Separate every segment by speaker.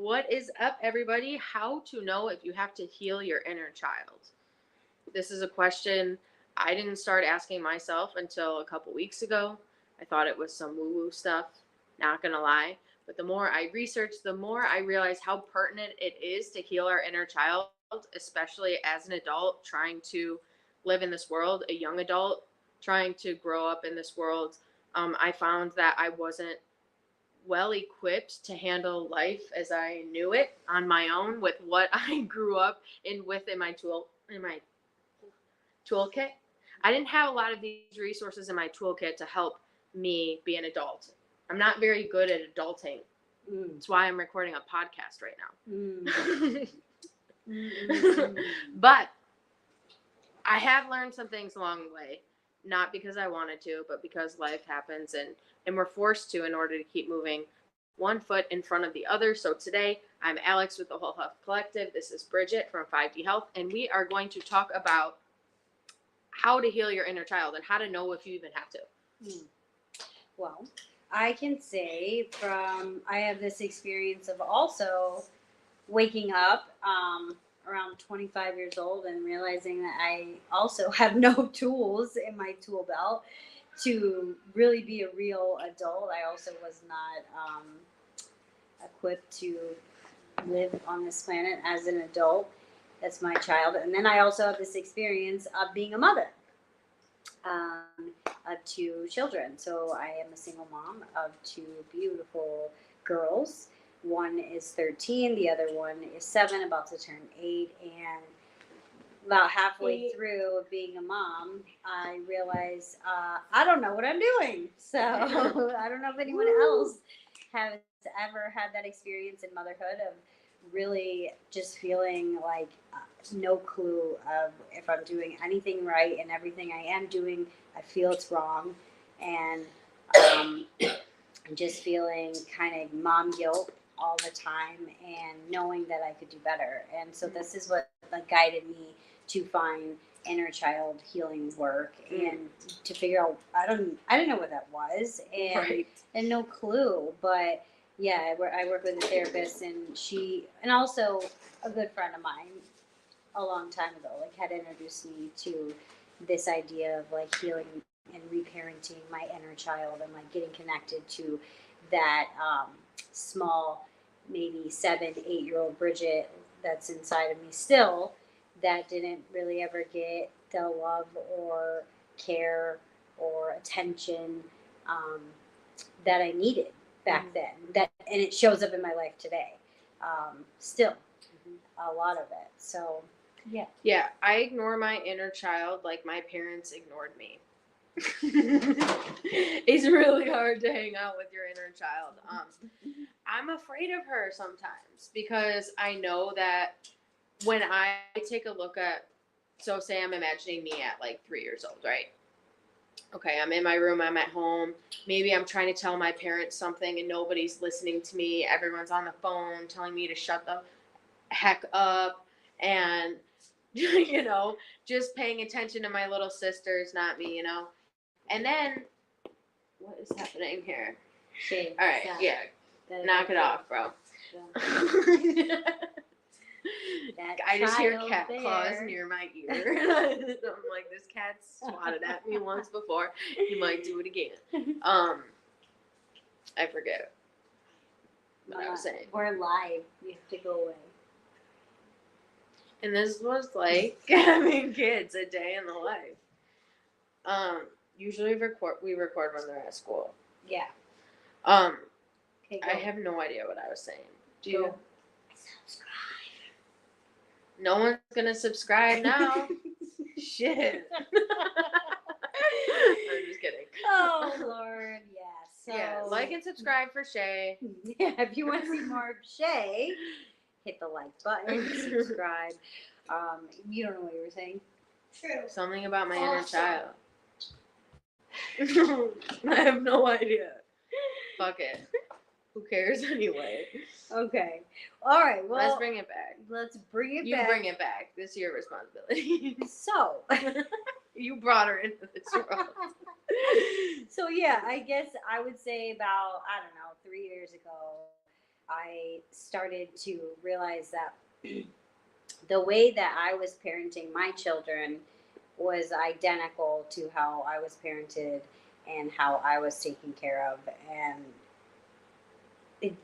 Speaker 1: What is up, everybody? How to know if you have to heal your inner child? This is a question I didn't start asking myself until a couple weeks ago. I thought it was some woo woo stuff, not gonna lie. But the more I researched, the more I realized how pertinent it is to heal our inner child, especially as an adult trying to live in this world, a young adult trying to grow up in this world. I found that I wasn't well equipped to handle life as I knew it on my own with what I grew up in my toolkit. I didn't have a lot of these resources in my toolkit to help me be an adult. I'm not very good at adulting. That's why I'm recording a podcast right now. But I have learned some things along the way, not because I wanted to, but because life happens and we're forced to in order to keep moving one foot in front of the other. So today, I'm Alex with the Whole Health Collective. This is Bridget from 5D Health, and we are going to talk about how to heal your inner child and how to know if you even have to.
Speaker 2: Well, I can say I have this experience of also waking up around 25 years old and realizing that I also have no tools in my tool belt to really be a real adult. I also was not equipped to live on this planet as an adult. That's my child. And then I also have this experience of being a mother of two children. So I am a single mom of two beautiful girls. One is 13, the other one is 7, about to turn 8. And about halfway through being a mom, I realized I don't know what I'm doing. So I don't know if anyone else has ever had that experience in motherhood of really just feeling like no clue of if I'm doing anything right, and everything I am doing, I feel it's wrong. And just feeling kind of mom guilt all the time and knowing that I could do better. And so this is what guided me to find inner child healing work and to figure out I didn't know what that was, and no clue. But yeah, I work with a therapist, and also a good friend of mine a long time ago had introduced me to this idea of healing and reparenting my inner child, and getting connected to that small, maybe 7, 8-year-old Bridget that's inside of me still, that didn't really ever get the love or care or attention that I needed back then. And it shows up in my life today, still, a lot of it. So yeah.
Speaker 1: Yeah, I ignore my inner child like my parents ignored me. It's really hard to hang out with your inner child. I'm afraid of her sometimes because I know that when I take a look at, so say I'm imagining me at 3 years old, right? Okay, I'm in my room, I'm at home. Maybe I'm trying to tell my parents something and nobody's listening to me. Everyone's on the phone telling me to shut the heck up, and just paying attention to my little sisters, not me. And then what is happening here?
Speaker 2: Shade.
Speaker 1: All right, yeah, knock it off, bro. I just hear cat claws near my ear. I'm like, this cat swatted at me once before. He might do it again. I forget what I was saying.
Speaker 2: We're live. We have to go away.
Speaker 1: And this was like having kids, a day in the life. Usually we record when they're at school.
Speaker 2: Yeah.
Speaker 1: Okay, I have no idea what I was saying. Do you?
Speaker 2: Subscribe.
Speaker 1: No one's gonna subscribe now. Shit. I'm just kidding.
Speaker 2: Oh Lord, yes.
Speaker 1: So, yeah, like and subscribe for Shay.
Speaker 2: Yeah, if you want to see more of Shay, hit the like button, subscribe. You don't know what you were saying?
Speaker 1: True. Something about my inner child. I have no idea. Fuck it. Who cares anyway?
Speaker 2: Okay. All right. Well,
Speaker 1: let's bring it back.
Speaker 2: You
Speaker 1: back. You bring it back. This is your responsibility.
Speaker 2: So,
Speaker 1: you brought her into this world.
Speaker 2: So yeah, I guess I would say about 3 years ago, I started to realize that the way that I was parenting my children was identical to how I was parented and how I was taken care of. And it,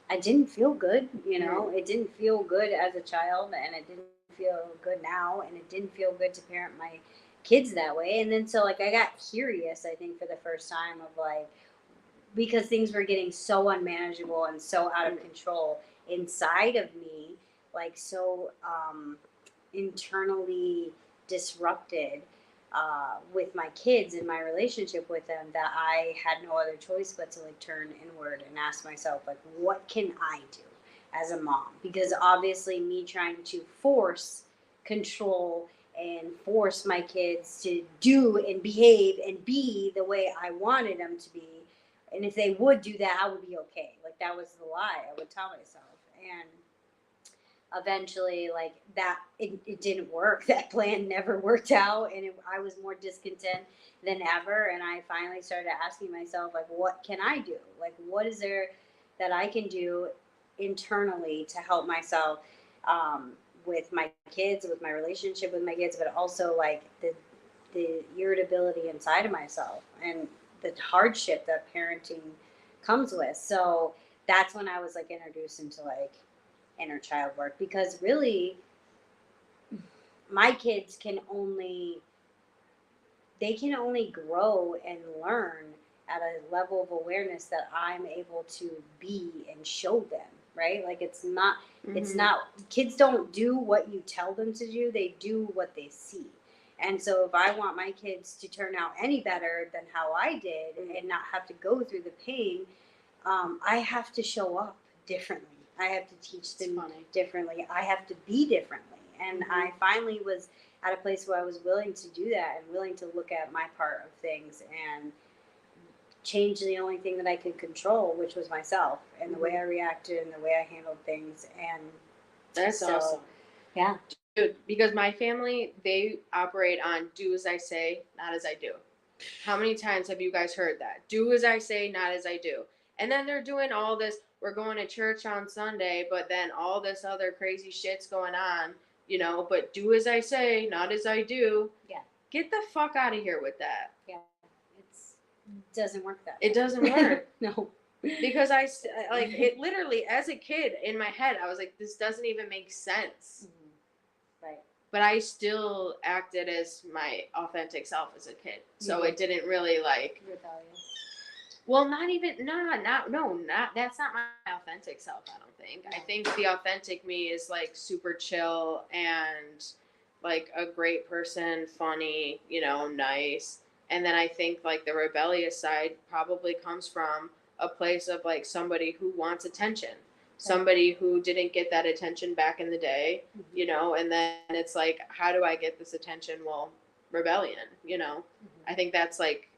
Speaker 2: I didn't feel good, you know, it didn't feel good as a child, and it didn't feel good now, and it didn't feel good to parent my kids that way. And then so like I got curious, I think, for the first time of like, because things were getting so unmanageable and so out of control inside of me, like so internally disrupted with my kids and my relationship with them, that I had no other choice but to like turn inward and ask myself, like, what can I do as a mom? Because obviously me trying to force control and force my kids to do and behave and be the way I wanted them to be, and if they would do that, I would be okay. Like that was the lie I would tell myself. And eventually, like that, it didn't work. That plan never worked out, and I was more discontent than ever. And I finally started asking myself, like, what can I do? Like, what is there that I can do internally to help myself with my kids, with my relationship with my kids, but also like the irritability inside of myself and the hardship that parenting comes with. So that's when I was like introduced into like inner child work, because really my kids can only, they can only grow and learn at a level of awareness that I'm able to be and show them, right? Like it's not, kids don't do what you tell them to do, they do what they see. And so if I want my kids to turn out any better than how I did and not have to go through the pain, I have to show up differently. I have to teach them differently. I have to be differently. And I finally was at a place where I was willing to do that and willing to look at my part of things and change the only thing that I could control, which was myself and the way I reacted and the way I handled things. And
Speaker 1: That's
Speaker 2: so,
Speaker 1: awesome.
Speaker 2: yeah.
Speaker 1: Dude, because my family, they operate on do as I say, not as I do. How many times have you guys heard that? Do as I say, not as I do. And then they're doing all this, we're going to church on Sunday, but then all this other crazy shit's going on, you know, but do as I say, not as I do.
Speaker 2: Yeah.
Speaker 1: Get the fuck out of here with that.
Speaker 2: Yeah. It doesn't work that way.
Speaker 1: It doesn't work.
Speaker 2: No.
Speaker 1: Because I, like, it literally, as a kid, in my head, I was like, this doesn't even make sense.
Speaker 2: Right.
Speaker 1: But I still acted as my authentic self as a kid. So it didn't really, like,
Speaker 2: Rebellious.
Speaker 1: well, not even, not, that's not my authentic self, I don't think. I think the authentic me is, like, super chill and, like, a great person, funny, you know, nice. And then I think, like, the rebellious side probably comes from a place of, like, somebody who wants attention. Somebody who didn't get that attention back in the day, you know, and then it's like, how do I get this attention? Well, rebellion, you know. I think that's, like,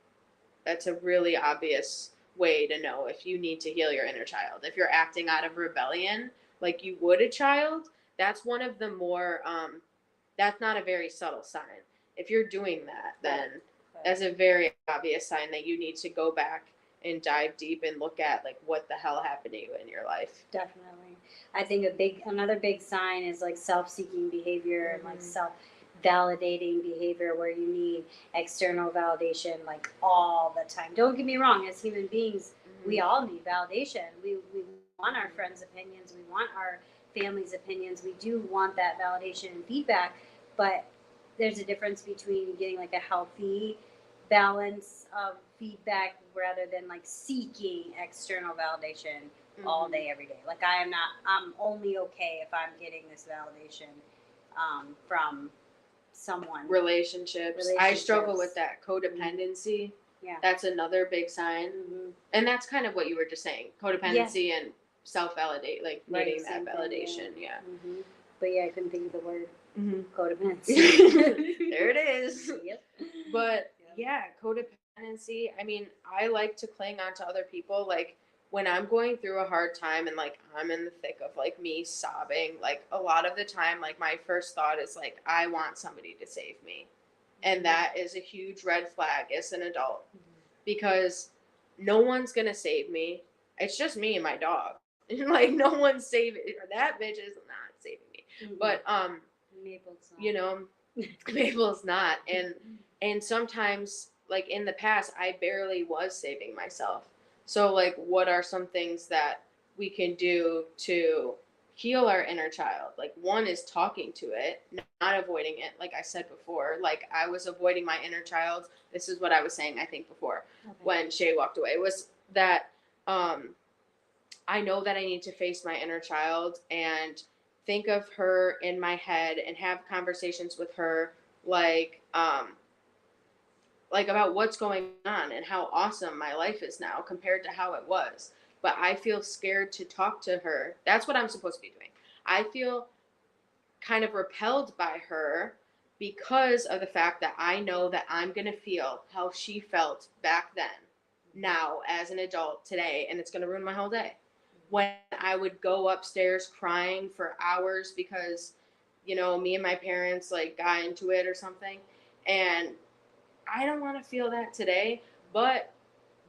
Speaker 1: that's a really obvious way to know if you need to heal your inner child. If you're acting out of rebellion like you would a child, that's one of the more, that's not a very subtle sign. If you're doing that, then that's a very obvious sign that you need to go back and dive deep and look at, like, what the hell happened to you in your life.
Speaker 2: Definitely. I think another big sign is like self-seeking behavior and like self-validating behavior, where you need external validation like all the time. Don't get me wrong, as human beings, we all need validation. We want our friends' opinions, we want our family's opinions, we do want that validation and feedback, but there's a difference between getting like a healthy balance of feedback rather than like seeking external validation all day, every day. Like I'm only okay if I'm getting this validation from someone.
Speaker 1: Relationships. I struggle with that. Codependency.
Speaker 2: Yeah.
Speaker 1: That's another big sign. And that's kind of what you were just saying. Codependency and self-validate, like needing that validation. Yeah.
Speaker 2: But yeah, I couldn't think of the word. Codependency.
Speaker 1: There it is.
Speaker 2: Yep.
Speaker 1: But yeah, codependency. I mean, I like to cling on to other people. Like when I'm going through a hard time and like I'm in the thick of like me sobbing, like a lot of the time, like my first thought is like, I want somebody to save me. And that is a huge red flag as an adult because no one's going to save me. It's just me and my dog. Like no one's saving, or that bitch is not saving me.
Speaker 2: Mm-mm.
Speaker 1: But
Speaker 2: Maple's not.
Speaker 1: you know, Mabel's not, and sometimes like in the past I barely was saving myself. So like what are some things that we can do to heal our inner child? Like one is talking to it, not avoiding it. Like I said before, like I was avoiding my inner child. This is what I was saying I think before
Speaker 2: Okay.
Speaker 1: when Shay walked away, was that I know that I need to face my inner child and think of her in my head and have conversations with her like about what's going on and how awesome my life is now compared to how it was. But I feel scared to talk to her. That's what I'm supposed to be doing. I feel kind of repelled by her because of the fact that I know that I'm going to feel how she felt back then, now as an adult today, and it's going to ruin my whole day. When I would go upstairs crying for hours because, me and my parents like got into it or something, and I don't want to feel that today, but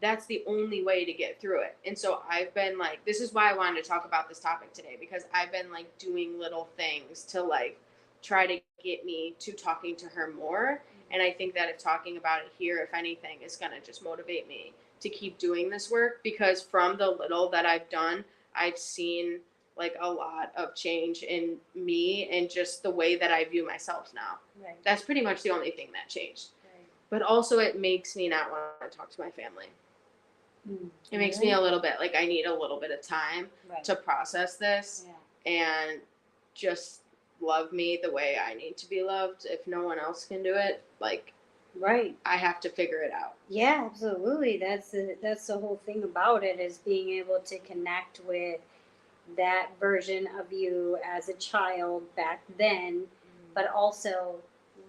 Speaker 1: that's the only way to get through it. And so I've been like, this is why I wanted to talk about this topic today, because I've been like doing little things to like try to get me to talking to her more. And I think that if talking about it here, if anything, is going to just motivate me to keep doing this work, because from the little that I've done, I've seen like a lot of change in me and just the way that I view myself now.
Speaker 2: Right.
Speaker 1: That's pretty much the only thing that changed.
Speaker 2: Right.
Speaker 1: But also it makes me not want to talk to my family. It makes me a little bit like I need a little bit of time
Speaker 2: Right.
Speaker 1: to process this and just love me the way I need to be loved. If no one else can do it, like,
Speaker 2: Right.
Speaker 1: I have to figure it out.
Speaker 2: Yeah, absolutely. That's the whole thing about it, is being able to connect with that version of you as a child back then, but also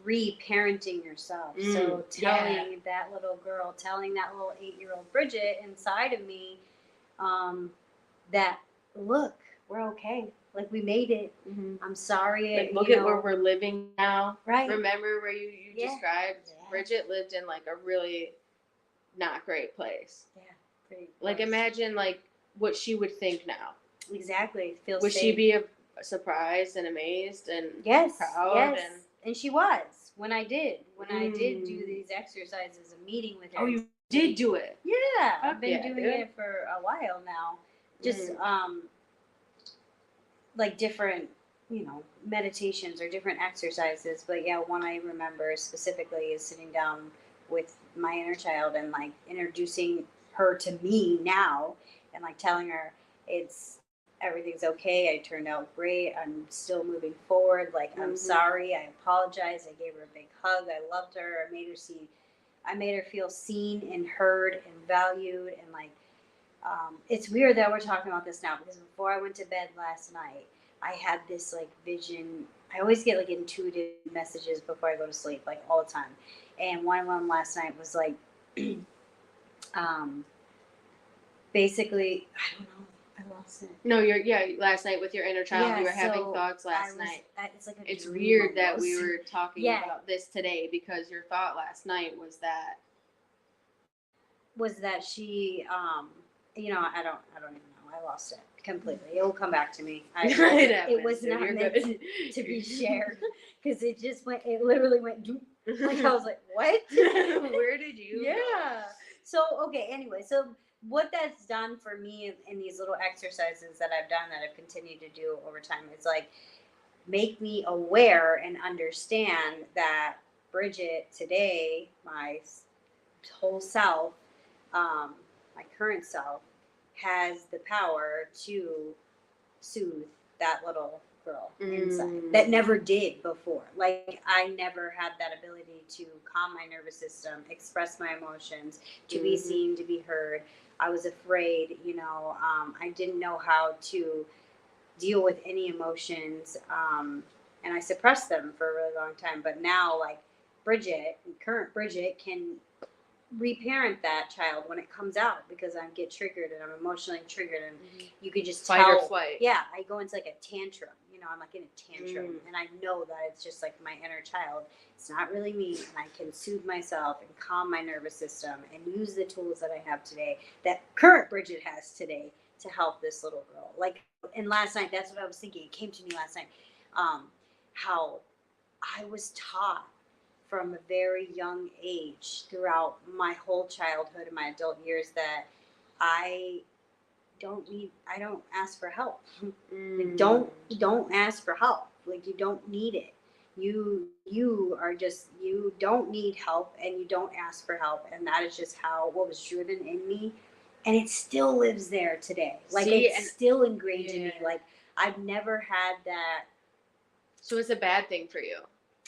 Speaker 2: re-parenting yourself. So telling that little girl, telling that little 8-year-old Bridget inside of me, that look, we're okay. Like we made it.
Speaker 1: Mm-hmm.
Speaker 2: I'm sorry.
Speaker 1: Like look at where we're living now.
Speaker 2: Right.
Speaker 1: Remember where you described?
Speaker 2: Yeah.
Speaker 1: Bridget lived in like a really not great place.
Speaker 2: Yeah. Pretty
Speaker 1: like
Speaker 2: close.
Speaker 1: Imagine like what she would think now.
Speaker 2: Exactly. Feel
Speaker 1: would
Speaker 2: safe.
Speaker 1: she be surprised and amazed and proud?
Speaker 2: Yes. And she was when I did do these exercises of meeting with her.
Speaker 1: Oh, you did do it?
Speaker 2: Yeah, I've been doing it for a while now. Just like different, meditations or different exercises. But yeah, one I remember specifically is sitting down with my inner child and like introducing her to me now, and like telling her everything's okay. I turned out great. I'm still moving forward. Like, I'm sorry. I apologize. I gave her a big hug. I loved her. I made her feel seen and heard and valued. And like, it's weird that we're talking about this now, because before I went to bed last night, I had this like vision. I always get like intuitive messages before I go to sleep, like all the time. And one of them last night was like, basically, I don't know. I lost it.
Speaker 1: No, last night with your inner child, you were having thoughts last night.
Speaker 2: It's like
Speaker 1: it's weird that we were talking about this today, because your thought last night was that
Speaker 2: she, I don't even know. I lost it completely. It will come back to me.
Speaker 1: It
Speaker 2: was not meant to be shared, because it literally went, like I was like, what?
Speaker 1: Where did you go?
Speaker 2: So, okay, anyway, so what that's done for me in these little exercises that I've done, that I've continued to do over time, is like make me aware and understand that Bridget today, my whole self, my current self, has the power to soothe that little girl inside that never did before. Like, I never had that ability to calm my nervous system, express my emotions, to be seen, to be heard. I was afraid, I didn't know how to deal with any emotions, and I suppressed them for a really long time. But now, like, current Bridget can reparent that child when it comes out, because I get triggered and I'm emotionally triggered, and you could just
Speaker 1: fight or flight.
Speaker 2: Yeah, I go into like a tantrum. I'm like in a tantrum, and I know that it's just like my inner child. It's not really me, and I can soothe myself and calm my nervous system and use the tools that I have today, that current Bridget has today, to help this little girl. Like, and last night, that's what I was thinking. It came to me last night. How I was taught from a very young age throughout my whole childhood and my adult years that I I don't ask for help. Like, don't ask for help. Like, you don't need it. You are just, you don't need help, and you don't ask for help, and that is just how, what was driven in me, and it still lives there today. Like,
Speaker 1: See,
Speaker 2: it's
Speaker 1: and
Speaker 2: still ingrained in me.
Speaker 1: yeah.
Speaker 2: Like, I've never had that.
Speaker 1: So it's a bad thing for you.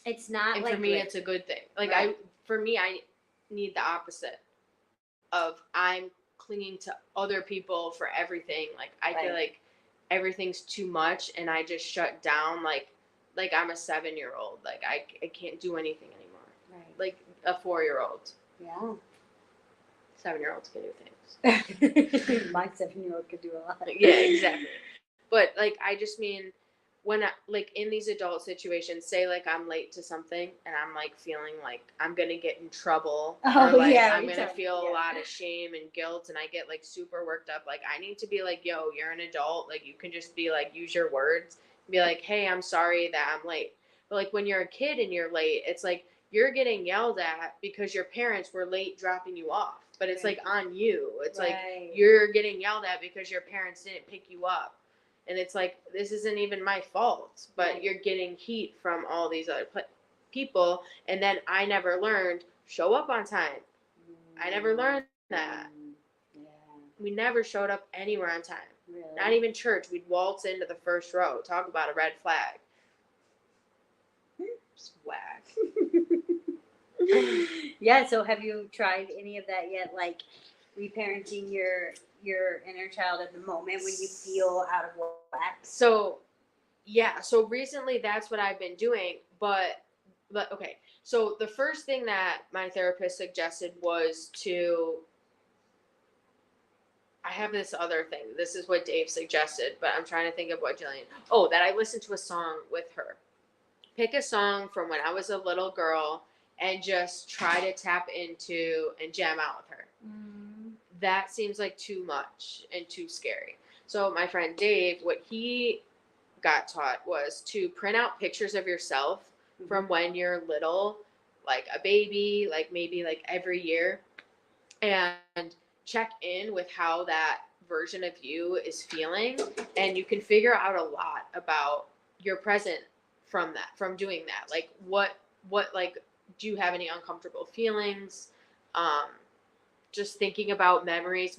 Speaker 2: It's not
Speaker 1: And
Speaker 2: like
Speaker 1: for me, it's a good thing. Like
Speaker 2: Right.
Speaker 1: for me, I need the opposite of I'm clinging to other people for everything. Like I feel
Speaker 2: Right.
Speaker 1: like everything's too much, and I just shut down. Like I'm a 7-year-old. Like I can't do anything anymore.
Speaker 2: Right.
Speaker 1: Like a 4-year-old.
Speaker 2: Yeah.
Speaker 1: 7-year-olds can do things.
Speaker 2: My 7-year-old could do a lot.
Speaker 1: Yeah, exactly. But like I just mean when I, like in these adult situations, say like I'm late to something and I'm like feeling like I'm gonna get in trouble,
Speaker 2: Oh,
Speaker 1: or like
Speaker 2: yeah,
Speaker 1: I'm
Speaker 2: me
Speaker 1: gonna
Speaker 2: too.
Speaker 1: feel a
Speaker 2: Yeah.
Speaker 1: lot of shame and guilt, and I get like super worked up. Like I need to be like, yo, you're an adult. Like you can just be like, use your words. Be like, hey, I'm sorry that I'm late. But like when you're a kid and you're late, it's like you're getting yelled at because your parents were late dropping you off. But it's
Speaker 2: Right.
Speaker 1: like on you. It's like
Speaker 2: Right.
Speaker 1: you're getting yelled at because your parents didn't pick you up. And it's like, this isn't even my fault, but
Speaker 2: Right.
Speaker 1: you're getting heat from all these other people. And then I never learned, show up on time. I never learned that.
Speaker 2: Yeah.
Speaker 1: We never showed up anywhere on time.
Speaker 2: Really.
Speaker 1: Not even church. We'd waltz into the first row. Talk about a red flag. Just whack.
Speaker 2: Yeah, so have you tried any of that yet? Like reparenting your inner child at the moment when you feel out of whack?
Speaker 1: So, yeah. So recently that's what I've been doing. But okay. So the first thing that my therapist suggested was I have this other thing. This is what Dave suggested, but I'm trying to think of what Jillian. Oh, that I listened to a song with her. Pick a song from when I was a little girl and just try to tap into and jam out with her. That seems like too much and too scary. So my friend Dave, what he got taught was to print out pictures of yourself from when you're little, like a baby, like maybe like every year, and check in with how that version of you is feeling, and you can figure out a lot about your present from doing that. Like what like, do you have any uncomfortable feelings? Just thinking about memories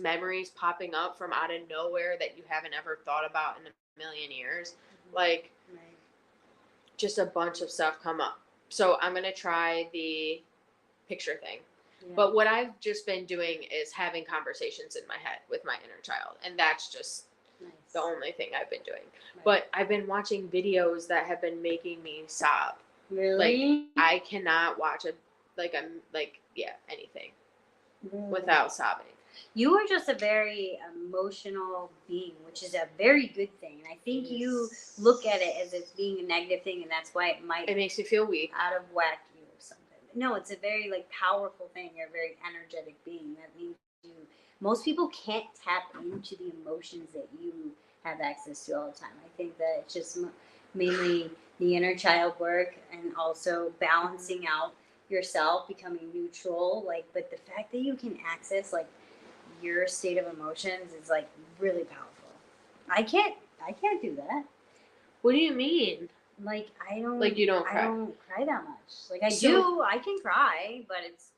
Speaker 1: popping up from out of nowhere that you haven't ever thought about in a million years. Like
Speaker 2: Right.
Speaker 1: just a bunch of stuff come up. So I'm gonna try the picture thing.
Speaker 2: Yeah.
Speaker 1: But what I've just been doing is having conversations in my head with my inner child, and that's just
Speaker 2: Nice.
Speaker 1: the only thing I've been doing.
Speaker 2: Right.
Speaker 1: But I've been watching videos that have been making me sob.
Speaker 2: Really?
Speaker 1: Like I cannot watch anything
Speaker 2: Really?
Speaker 1: without sobbing.
Speaker 2: You are just a very emotional being, which is a very good thing. And I think you look at it as it's being a negative thing, and that's why it might
Speaker 1: It makes me feel weak.
Speaker 2: out of whack you or something. No, it's a very like powerful thing. You're a very energetic being. That means you. Most people can't tap into the emotions that you have access to all the time. I think that it's just mainly the inner child work, and also balancing out yourself, becoming neutral. Like, but the fact that you can access like your state of emotions is like really powerful. I can't do that.
Speaker 1: What do you mean?
Speaker 2: Like I don't
Speaker 1: Like you don't cry?
Speaker 2: I don't cry that much. Like I
Speaker 1: So-
Speaker 2: do, I can cry, but it's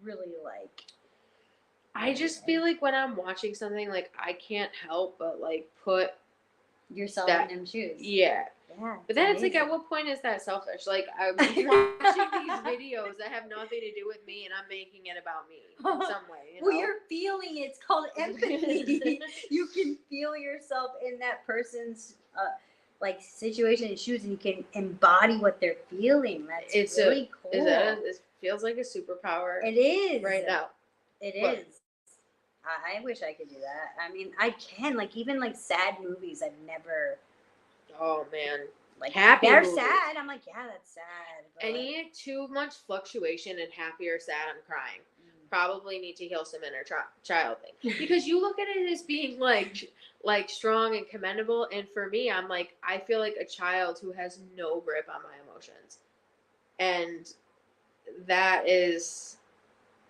Speaker 2: really like
Speaker 1: I just feel like when I'm watching something, like I can't help but like put
Speaker 2: yourself
Speaker 1: that-
Speaker 2: in them shoes.
Speaker 1: yeah.
Speaker 2: Yeah.
Speaker 1: But then it's like, at
Speaker 2: amazing.
Speaker 1: what point is that selfish? Like, I'm watching these videos that have nothing to do with me, and I'm making it about me in some way. You know?
Speaker 2: Well, you're feeling it. It's called empathy. You can feel yourself in that person's like situation and shoes, and you can embody what they're feeling. That's
Speaker 1: It's
Speaker 2: really cool.
Speaker 1: it feels like a superpower
Speaker 2: It is
Speaker 1: right now.
Speaker 2: It
Speaker 1: What?
Speaker 2: is. I wish I could do that. I mean, I can. Like even like sad movies, I've never
Speaker 1: Oh man,
Speaker 2: like
Speaker 1: Happy
Speaker 2: they're
Speaker 1: movies.
Speaker 2: sad. I'm like, yeah, that's sad. But
Speaker 1: any too much fluctuation in happy or sad, I'm crying. probably need to heal some inner child thing, because you look at it as being like strong and commendable, and for me, I'm like, I feel like a child who has no grip on my emotions, and that is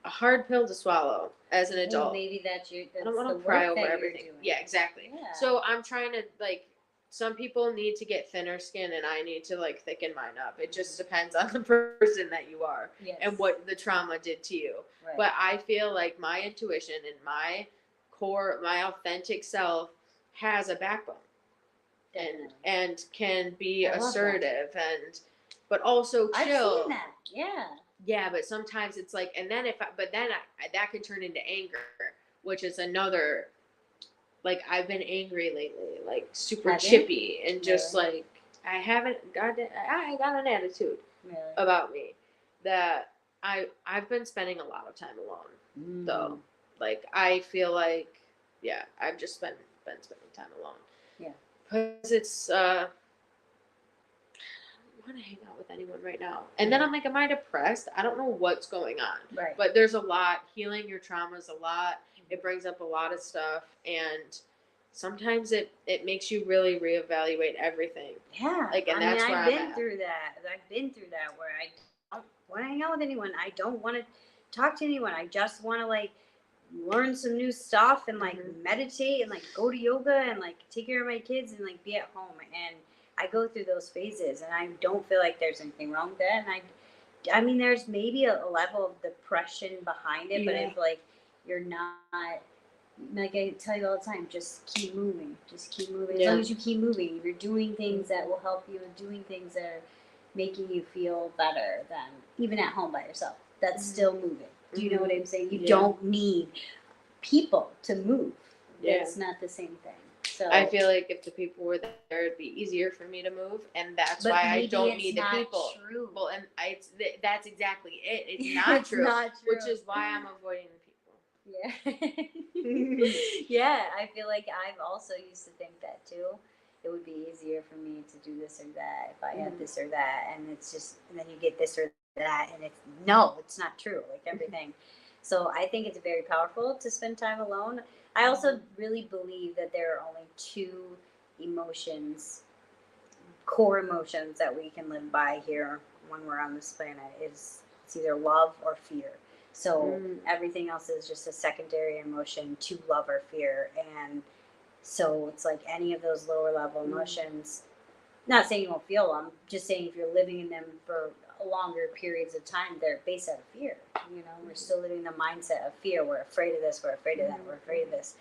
Speaker 1: a hard pill to swallow as an
Speaker 2: Well,
Speaker 1: adult.
Speaker 2: maybe that's
Speaker 1: I don't want
Speaker 2: the
Speaker 1: to cry
Speaker 2: work
Speaker 1: over
Speaker 2: that you're
Speaker 1: everything.
Speaker 2: doing.
Speaker 1: Yeah, exactly.
Speaker 2: Yeah.
Speaker 1: So I'm trying to like, some people need to get thinner skin, and I need to like thicken mine up. It just depends on the person that you are
Speaker 2: Yes.
Speaker 1: and what the trauma did to you.
Speaker 2: Right.
Speaker 1: But I feel like my intuition and my core, my authentic self has a backbone,
Speaker 2: Definitely.
Speaker 1: and can be
Speaker 2: I love that.
Speaker 1: assertive and but also chill.
Speaker 2: I've seen that. Yeah.
Speaker 1: Yeah, but sometimes it's like, and then that can turn into anger, which is another, like, I've been angry lately, like super
Speaker 2: Have you?
Speaker 1: chippy, and just
Speaker 2: Really?
Speaker 1: like I got an attitude
Speaker 2: Really.
Speaker 1: about me that I've been spending a lot of time alone, though. Like, I feel like, yeah, I've just been spending time alone.
Speaker 2: Yeah.
Speaker 1: Because it's I don't want to hang out with anyone right now. And then I'm like, am I depressed? I don't know what's going on.
Speaker 2: Right.
Speaker 1: But there's a lot. Healing your trauma is a lot. It brings up a lot of stuff, and sometimes it makes you really reevaluate everything.
Speaker 2: Yeah.
Speaker 1: Like, and
Speaker 2: I mean,
Speaker 1: that's where
Speaker 2: I've
Speaker 1: I'm
Speaker 2: been
Speaker 1: at.
Speaker 2: through that. I've been through that where I don't want to hang out with anyone. I don't want to talk to anyone. I just want to like learn some new stuff and like meditate and like go to yoga and like take care of my kids and like be at home. And I go through those phases, and I don't feel like there's anything wrong with that. And I mean, there's maybe a level of depression behind it, but
Speaker 1: Yeah.
Speaker 2: if like you're not, like I tell you all the time, just keep moving. Just keep moving. As
Speaker 1: Yeah.
Speaker 2: long as you keep moving, if you're doing things that will help you and doing things that are making you feel better than even at home by yourself, that's still moving. Do you know what I'm saying? You
Speaker 1: Yeah.
Speaker 2: don't need people to move.
Speaker 1: Yeah.
Speaker 2: It's not the same thing. So
Speaker 1: I feel like if the people were there, it'd be easier for me to move, and that's
Speaker 2: but
Speaker 1: why I
Speaker 2: maybe
Speaker 1: don't
Speaker 2: it's
Speaker 1: need the
Speaker 2: not
Speaker 1: people.
Speaker 2: True.
Speaker 1: Well, and that's exactly it. It's not
Speaker 2: It's
Speaker 1: true,
Speaker 2: not true.
Speaker 1: which is why I'm avoiding the people.
Speaker 2: Yeah. Yeah, I feel like I've also used to think that too. It would be easier for me to do this or that if I had this or that, and it's just, and then you get this or that, and it's not true, like everything. So I think it's very powerful to spend time alone. I also really believe that there are only two emotions, core emotions, that we can live by here when we're on this planet. It's either love or fear. So everything else is just a secondary emotion to love or fear. And so it's like any of those lower level emotions, not saying you won't feel them, just saying if you're living in them for longer periods of time, they're based out of fear. You know, we're still living the mindset of fear. We're afraid of this, we're afraid of that, we're afraid of this.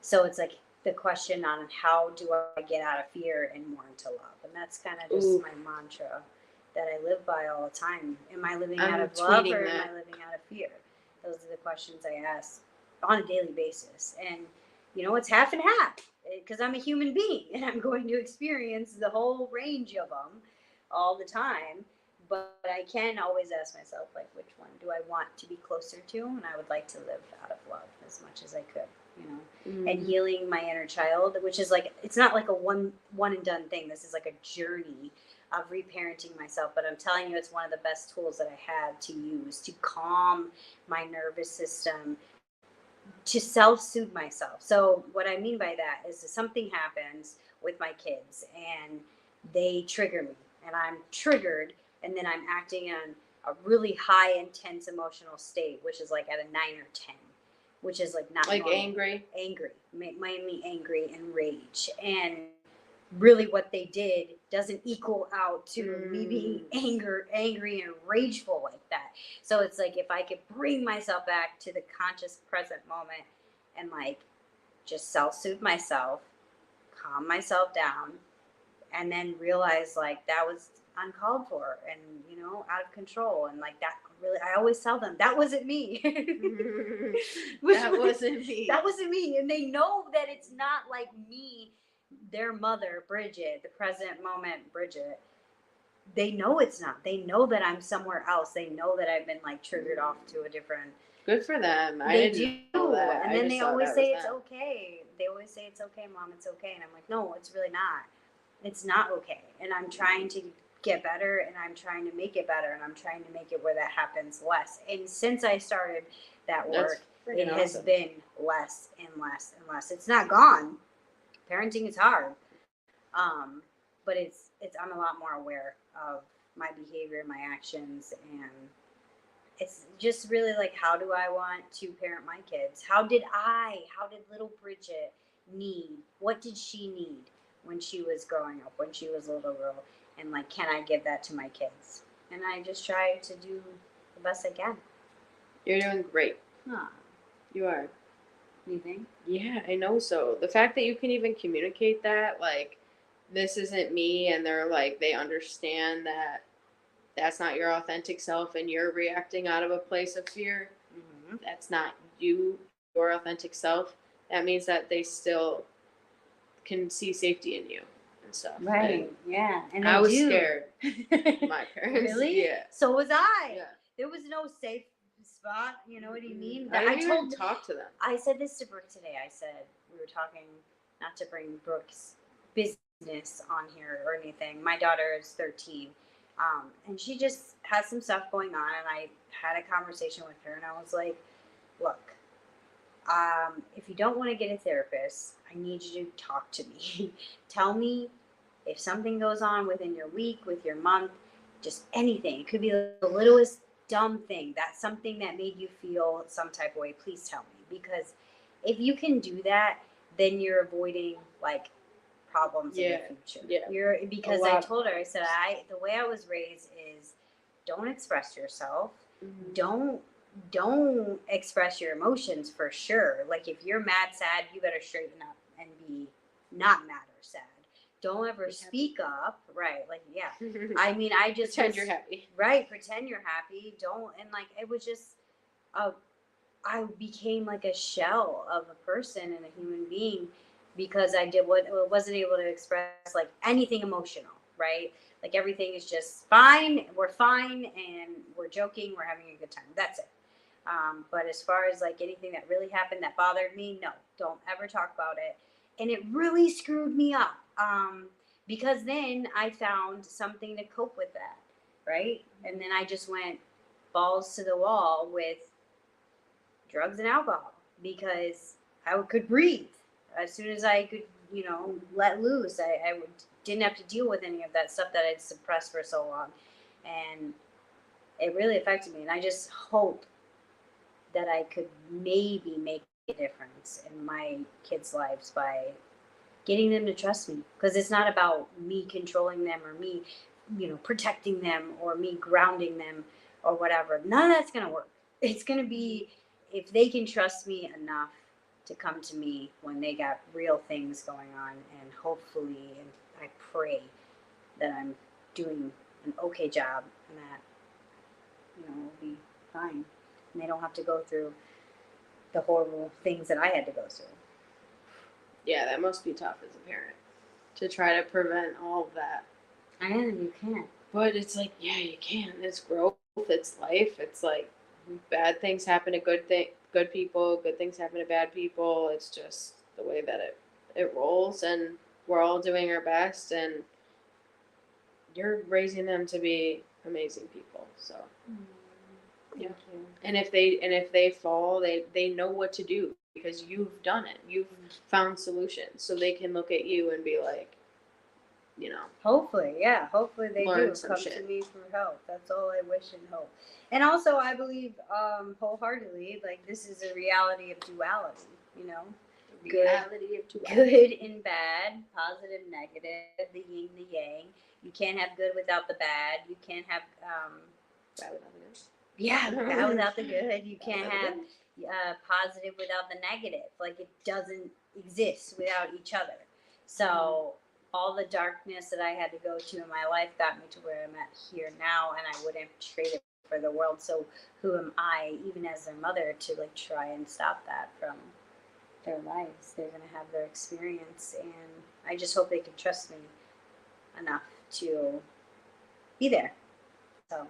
Speaker 2: So it's like the question on how do I get out of fear and more into love? And that's kind of just my mantra that I live by all the time. Am I living out of love, or am I living out of fear? Those are the questions I ask on a daily basis. And, you know, it's half and half, because I'm a human being and I'm going to experience the whole range of them all the time. But I can always ask myself, like, which one do I want to be closer to? And I would like to live out of love as much as I could, you know, and healing my inner child, which is like, it's not like a one and done thing. This is like a journey of reparenting myself. But I'm telling you, it's one of the best tools that I have to use to calm my nervous system, to self-soothe myself. So what I mean by that is that something happens with my kids and they trigger me, and I'm triggered, and then I'm acting in a really high intense emotional state, which is like at a 9 or 10, which is like not
Speaker 1: like
Speaker 2: normal.
Speaker 1: angry,
Speaker 2: mainly angry and rage. And really what they did doesn't equal out to me being angry and rageful like that. So it's like, if I could bring myself back to the conscious present moment and like just self-soothe myself, calm myself down, and then realize like that was uncalled for and, you know, out of control, and like that really, I always tell them that wasn't me.
Speaker 1: That wasn't me.
Speaker 2: That wasn't me. And they know that it's not like me, their mother, Bridget, the present moment, Bridget. They know it's not. They know that I'm somewhere else. They know that I've been like triggered off to a different.
Speaker 1: Good for them.
Speaker 2: They do.
Speaker 1: That.
Speaker 2: And then they always say it's okay. They always say it's okay, Mom, it's okay. And I'm like, no, it's really not. It's not okay. And I'm trying to get better, and I'm trying to make it better, and I'm trying to make it where that happens less. And since I started that
Speaker 1: That's
Speaker 2: work,
Speaker 1: freaking
Speaker 2: it has
Speaker 1: awesome.
Speaker 2: been less and less and less. It's not gone. Parenting is hard. But it's I'm a lot more aware of my behavior, my actions, and it's just really like, how do I want to parent my kids? How did little Bridget need? What did she need when she was growing up, when she was a little girl? And like, can I give that to my kids? And I just try to do the best I can.
Speaker 1: You're doing great.
Speaker 2: Huh.
Speaker 1: You are.
Speaker 2: You think?
Speaker 1: Yeah, I know so. The fact that you can even communicate that, like, this isn't me, and they're like, they understand that that's not your authentic self and you're reacting out of a place of fear.
Speaker 2: Mm-hmm.
Speaker 1: That's not you, your authentic self. That means that they still can see safety in you and stuff.
Speaker 2: Right.
Speaker 1: And
Speaker 2: Yeah. And
Speaker 1: I
Speaker 2: they
Speaker 1: was
Speaker 2: do.
Speaker 1: scared. My parents.
Speaker 2: Really?
Speaker 1: Yeah.
Speaker 2: So was I.
Speaker 1: Yeah.
Speaker 2: There was no safe spot. You know what I mean?
Speaker 1: I didn't even talk to them.
Speaker 2: I said this to Brooke today. I said, we were talking, not to bring Brooke's business on here or anything. My daughter is 13. And she just has some stuff going on. And I had a conversation with her, and I was like, look, if you don't want to get a therapist, I need you to talk to me. Tell me if something goes on within your week, with your month, just anything. It could be the littlest dumb thing. That's something that made you feel some type of way. Please tell me. Because if you can do that, then you're avoiding like problems in the future.
Speaker 1: Yeah.
Speaker 2: Because I told her, I said, the way I was raised is don't express yourself.
Speaker 1: Mm-hmm.
Speaker 2: Don't express your emotions for sure. Like if you're mad, sad, you better straighten up and be not mad or sad. Don't ever speak up. Right. Like, yeah. I mean, I just
Speaker 1: pretend you're happy.
Speaker 2: Right. Pretend you're happy. Don't. And like, it was just, I became like a shell of a person and a human being because I wasn't able to express like anything emotional. Right. Like everything is just fine. We're fine and we're joking. We're having a good time. That's it. But as far as like anything that really happened that bothered me, no, don't ever talk about it. And it really screwed me up because then I found something to cope with that, right? And then I just went balls to the wall with drugs and alcohol because I could breathe. As soon as I could, let loose, didn't have to deal with any of that stuff that I'd suppressed for so long. And it really affected me. And I just hope that I could maybe make a difference in my kids' lives by getting them to trust me. Because it's not about me controlling them or me, protecting them or me grounding them or whatever. None of that's going to work. It's going to be if they can trust me enough to come to me when they got real things going on. And hopefully, and I pray that I'm doing an okay job and that, we'll be fine. And they don't have to go through the horrible things that I had to go through.
Speaker 1: Yeah, that must be tough as a parent to try to prevent all of that.
Speaker 2: I know you can't.
Speaker 1: But it's like, yeah, you can. It's growth. It's life. It's like bad things happen to good people. Good things happen to bad people. It's just the way that it rolls, and we're all doing our best. And you're raising them to be amazing people. So.
Speaker 2: Thank you.
Speaker 1: And if they fall, they know what to do because you've done it. You've found solutions, so they can look at you and be like,
Speaker 2: Hopefully, yeah. Hopefully they do come
Speaker 1: shit.
Speaker 2: to me for help. That's all I wish and hope. And also, I believe wholeheartedly, like this is a reality of duality.
Speaker 1: Reality of duality.
Speaker 2: Good and bad, positive, negative, the yin, the yang. You can't have good without the bad. You can't have
Speaker 1: bad without the good.
Speaker 2: Yeah, bad without the good. You can't have positive without the negative. Like it doesn't exist without each other. So all the darkness that I had to go to in my life got me to where I'm at here now, and I wouldn't trade it for the world. So who am I, even as their mother, to like try and stop that from their lives? They're gonna have their experience, and I just hope they can trust me enough to be there. So.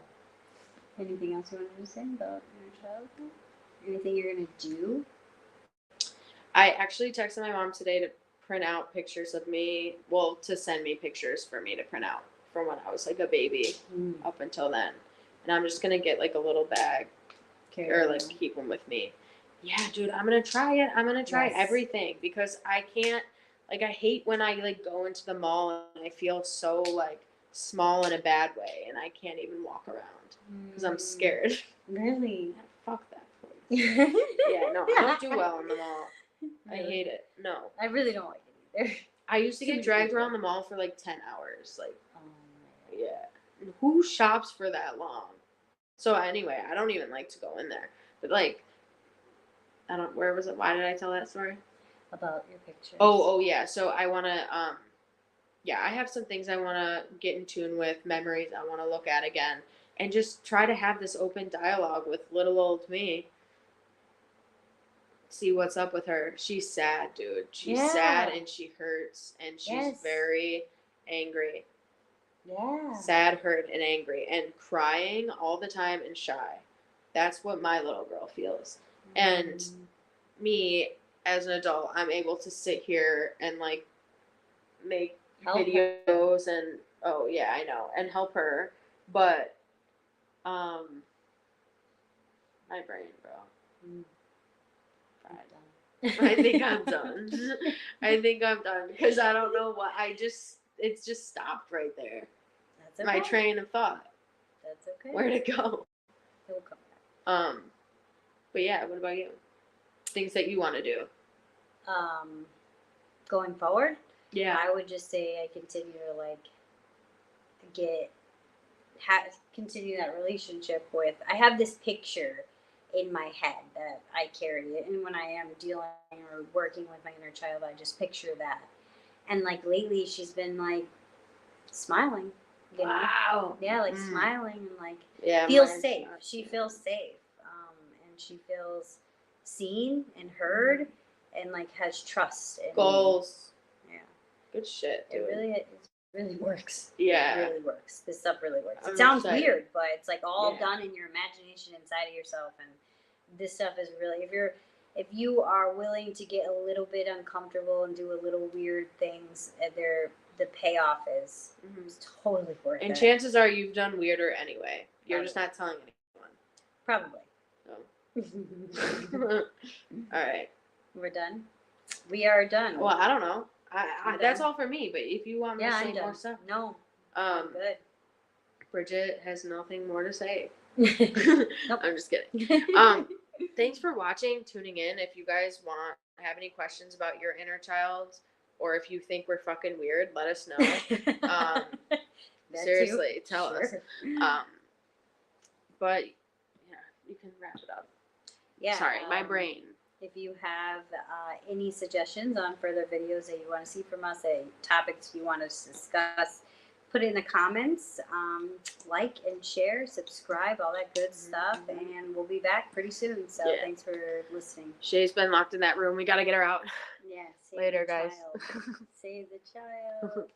Speaker 2: Anything else you wanted to say about your childhood? Anything you're going to do?
Speaker 1: I actually texted my mom today to print out pictures of me. Well, to send me pictures for me to print out from when I was like a baby
Speaker 2: Mm.
Speaker 1: up until then. And I'm just gonna get like a little bag or like keep them with me. Yeah, dude, I'm gonna try it. I'm gonna try
Speaker 2: Yes.
Speaker 1: everything because I can't. Like, I hate when I like go into the mall and I feel so like small in a bad way, and I can't even walk around because I'm scared.
Speaker 2: Really?
Speaker 1: Fuck that place.
Speaker 2: Yeah,
Speaker 1: Yeah, no, I don't do well in the mall. I
Speaker 2: Really?
Speaker 1: hate it. No,
Speaker 2: I really don't like it either.
Speaker 1: I used to
Speaker 2: Too
Speaker 1: get
Speaker 2: many
Speaker 1: dragged
Speaker 2: people.
Speaker 1: around the mall for like 10 hours. Like,
Speaker 2: Oh, my God.
Speaker 1: yeah, who shops for that long? So anyway, I don't even like to go in there. But like, I don't. Where was it? Why did I tell that story?
Speaker 2: About your pictures.
Speaker 1: Oh yeah. So I wanna yeah, I have some things I wanna get in tune with, memories I wanna look at again, and just try to have this open dialogue with little old me. See what's up with her. She's sad, dude. She's sad
Speaker 2: Yeah.
Speaker 1: and she hurts and she's
Speaker 2: Yes.
Speaker 1: very angry.
Speaker 2: Yeah.
Speaker 1: Sad, hurt, and angry, and crying all the time and shy. That's what my little girl feels. And
Speaker 2: Mm.
Speaker 1: me, as an adult, I'm able to sit here and like make
Speaker 2: Help her.
Speaker 1: videos and oh yeah, I know, and help her. But my brain, bro.
Speaker 2: Mm.
Speaker 1: Fried. I think I'm done. I think I'm done because I don't know what it's just stopped right there.
Speaker 2: That's okay.
Speaker 1: My train of thought.
Speaker 2: That's okay.
Speaker 1: Where'd it go?
Speaker 2: He'll come back.
Speaker 1: But yeah, what about you? Things that you want to do?
Speaker 2: Going forward,
Speaker 1: Yeah.
Speaker 2: I would just say I continue to like continue that relationship with. I have this picture in my head that I carry it, and when I am dealing or working with my inner child, I just picture that. And like lately, she's been like smiling, you know.
Speaker 1: Wow.
Speaker 2: Yeah, like smiling and like
Speaker 1: Yeah.
Speaker 2: feels
Speaker 1: mine's
Speaker 2: safe.
Speaker 1: not-
Speaker 2: She feels safe, and she feels seen and heard, and like has trust in me.
Speaker 1: Goals.
Speaker 2: Yeah,
Speaker 1: Good shit, dude.
Speaker 2: it really works.
Speaker 1: Yeah.
Speaker 2: It really works. This stuff really works.
Speaker 1: I'm
Speaker 2: It sounds
Speaker 1: excited.
Speaker 2: weird, but it's like all
Speaker 1: Yeah.
Speaker 2: done in your imagination inside of yourself, and this stuff is really if you are willing to get a little bit uncomfortable and do a little weird things, the payoff is
Speaker 1: Mhm.
Speaker 2: totally worth
Speaker 1: And
Speaker 2: it.
Speaker 1: chances are you've done weirder anyway. You're just not telling anyone.
Speaker 2: Probably.
Speaker 1: So. All right.
Speaker 2: We're done. We are done.
Speaker 1: Well, I don't know.
Speaker 2: I'm
Speaker 1: That's
Speaker 2: done.
Speaker 1: all for me. But if you want me
Speaker 2: Yeah,
Speaker 1: to
Speaker 2: I'm
Speaker 1: say
Speaker 2: done.
Speaker 1: more stuff,
Speaker 2: No, I'm good.
Speaker 1: Bridget has nothing more to say.
Speaker 2: Nope.
Speaker 1: I'm just kidding. Thanks for watching, tuning in. If you guys have any questions about your inner child, or if you think we're fucking weird, let us know.
Speaker 2: That
Speaker 1: Seriously,
Speaker 2: too?
Speaker 1: tell us.
Speaker 2: Sure.
Speaker 1: But yeah, you can wrap it up.
Speaker 2: Yeah.
Speaker 1: Sorry, my brain.
Speaker 2: If you have any suggestions on further videos that you want to see from us, topics you want us to discuss, put it in the comments. Like and share, subscribe, all that good stuff, and we'll be back pretty soon. So
Speaker 1: Yeah.
Speaker 2: thanks for listening.
Speaker 1: Shay's been locked in that room. We gotta get her out.
Speaker 2: Yeah.
Speaker 1: Later, guys.
Speaker 2: Save the child.